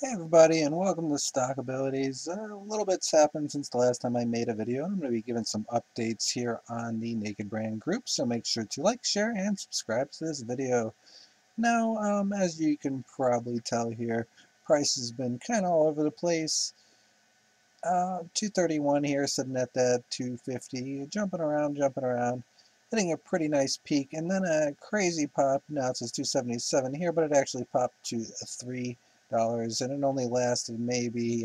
Hey everybody, and welcome to Stock Abilities. A little bit's happened since the last time I made a video. I'm going to be giving some updates here on the Naked Brand group, so make sure to like, share, and subscribe to this video. Now, as you can probably tell here, price has been kind of all over the place. 231 here, sitting at that 250, jumping around, hitting a pretty nice peak, and then a crazy pop. Now it says 277 here, but it actually popped to $3, and it only lasted maybe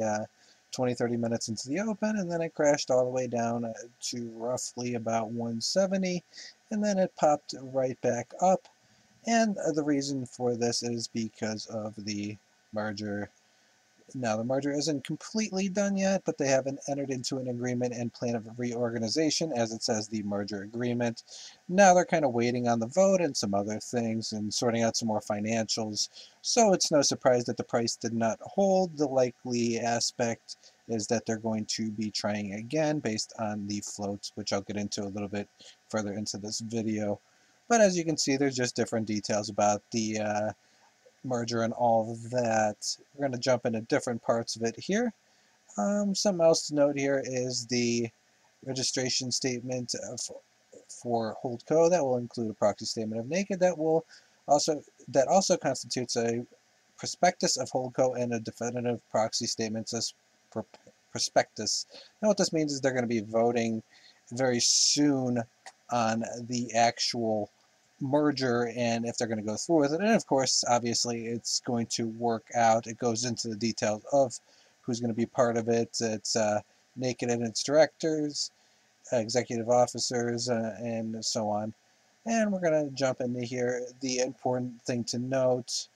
20-30 minutes into the open, and then it crashed all the way down to roughly about 170, and then it popped right back up. And the reason for this is because of the merger. Now, the merger isn't completely done yet, but they haven't entered into an agreement and plan of reorganization, as it says the merger agreement. Now they're kind of waiting on the vote and some other things and sorting out some more financials. So it's no surprise that the price did not hold. The likely aspect is that they're going to be trying again based on the floats, which I'll get into a little bit further into this video. But as you can see, there's just different details about the merger and all of that. We're going to jump into different parts of it here. Something else to note here is the registration statement for Holdco. That will include a proxy statement of Naked that also constitutes a prospectus of Holdco and a definitive proxy statement as prospectus. Now what this means is they're going to be voting very soon on the actual merger and if they're going to go through with it. And of course, obviously, it's going to work out. It goes into the details of who's going to be part of it. It's Naked and its directors, executive officers, and so on. And we're going to jump into here. The important thing to note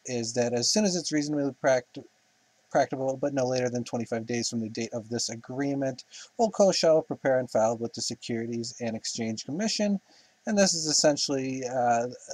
is that as soon as it's reasonably practicable, but no later than 25 days from the date of this agreement, Holdco shall prepare and file with the Securities and Exchange Commission. And this is essentially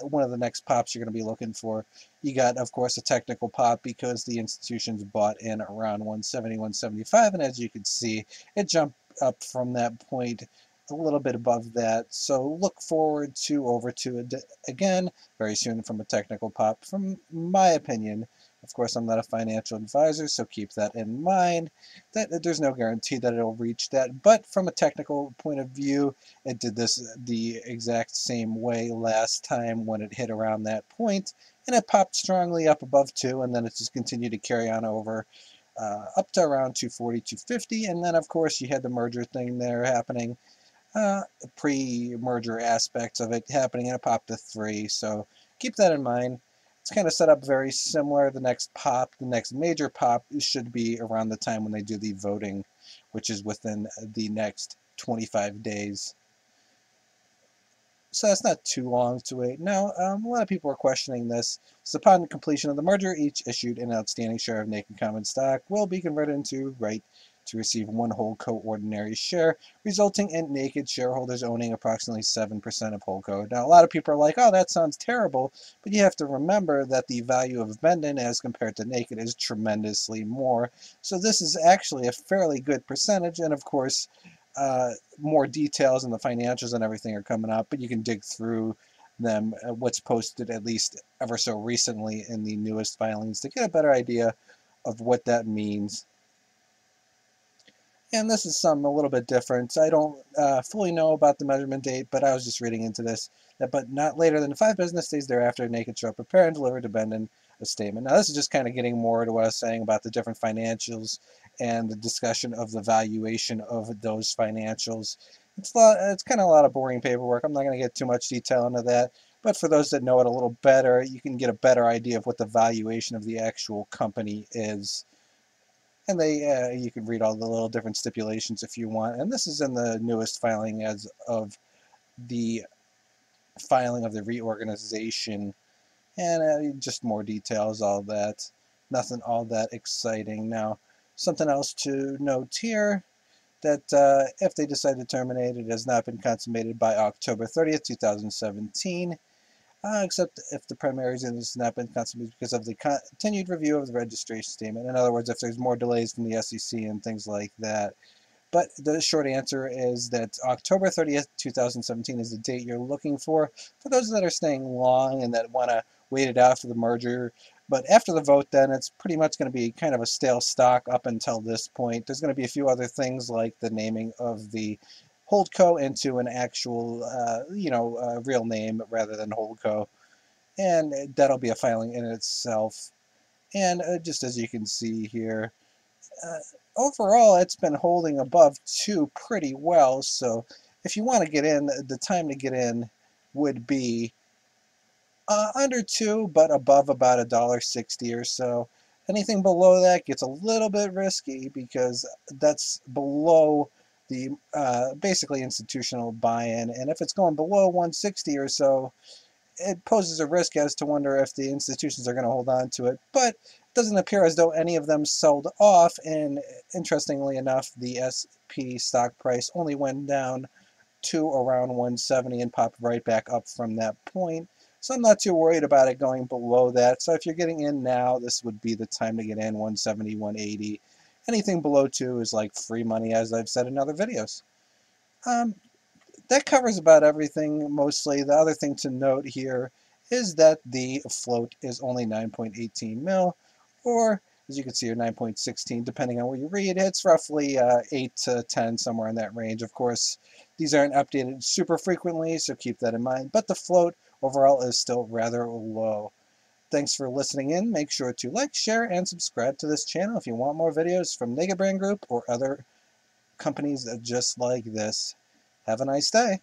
one of the next pops you're going to be looking for. You got, of course, a technical pop because the institution's bought in around 170, 175, and as you can see, it jumped up from that point a little bit above that. So look forward to over to it again very soon from a technical pop, from my opinion. Of course, I'm not a financial advisor, so keep that in mind. That there's no guarantee that it'll reach that, but from a technical point of view, it did this the exact same way last time when it hit around that point, and it popped strongly up above 2, and then it just continued to carry on over up to around 240, 250, and then of course you had the merger thing there happening, pre-merger aspects of it happening, and it popped to 3, so keep that in mind. It's kind of set up very similar. The next major pop should be around the time when they do the voting, which is within the next 25 days. So that's not too long to wait. Now, a lot of people are questioning this. So upon completion of the merger, each issued an outstanding share of Naked common stock will be converted into right to receive one Holdco ordinary share, resulting in Naked shareholders owning approximately 7% of Holdco. Now, a lot of people are like, oh, that sounds terrible, but you have to remember that the value of Bendon as compared to Naked is tremendously more. So this is actually a fairly good percentage, and of course, more details and the financials and everything are coming up, but you can dig through them, what's posted at least ever so recently in the newest filings to get a better idea of what that means. And this is something a little bit different. I don't fully know about the measurement date, but I was just reading into this. But not later than 5 business days thereafter, Naked shall prepare and deliver to Bendon a statement. Now, this is just kind of getting more to what I was saying about the different financials and the discussion of the valuation of those financials. It's kind of a lot of boring paperwork. I'm not going to get too much detail into that. But for those that know it a little better, you can get a better idea of what the valuation of the actual company is. And you can read all the little different stipulations if you want. And this is in the newest filing as of the filing of the reorganization. And just more details, all that. Nothing all that exciting. Now, something else to note here, that if they decide to terminate, it has not been consummated by October 30th, 2017. Except if the primary reason has not been consummated because of the continued review of the registration statement. In other words, if there's more delays from the SEC and things like that. But the short answer is that October 30th, 2017 is the date you're looking for. For those that are staying long and that want to wait it out for the merger, But after the vote, then it's pretty much going to be kind of a stale stock up until this point. There's going to be a few other things like the naming of the Holdco into an actual, real name rather than Holdco, and that'll be a filing in itself. And just as you can see here, uh, overall it's been holding above 2 pretty well. So if you want to get in, the time to get in would be under 2, but above about $1.60 or so. Anything below that gets a little bit risky because that's below the basically institutional buy-in. And if it's going below 160 or so, it poses a risk as to wonder if the institutions are going to hold on to it. But it doesn't appear as though any of them sold off. And interestingly enough, the SP stock price only went down to around 170 and popped right back up from that point. So I'm not too worried about it going below that. So if you're getting in now, this would be the time to get in, 170, 180. Anything below 2 is like free money, as I've said in other videos. Um, that covers about everything mostly. The other thing to note here is that the float is only 9.18 mil, or as you can see here, 9.16, depending on what you read. It's roughly 8 to 10, somewhere in that range. Of course, these aren't updated super frequently, so keep that in mind. But the float overall is still rather low. Thanks for listening in. Make sure to like, share, and subscribe to this channel if you want more videos from Negabrand Group or other companies just like this. Have a nice day.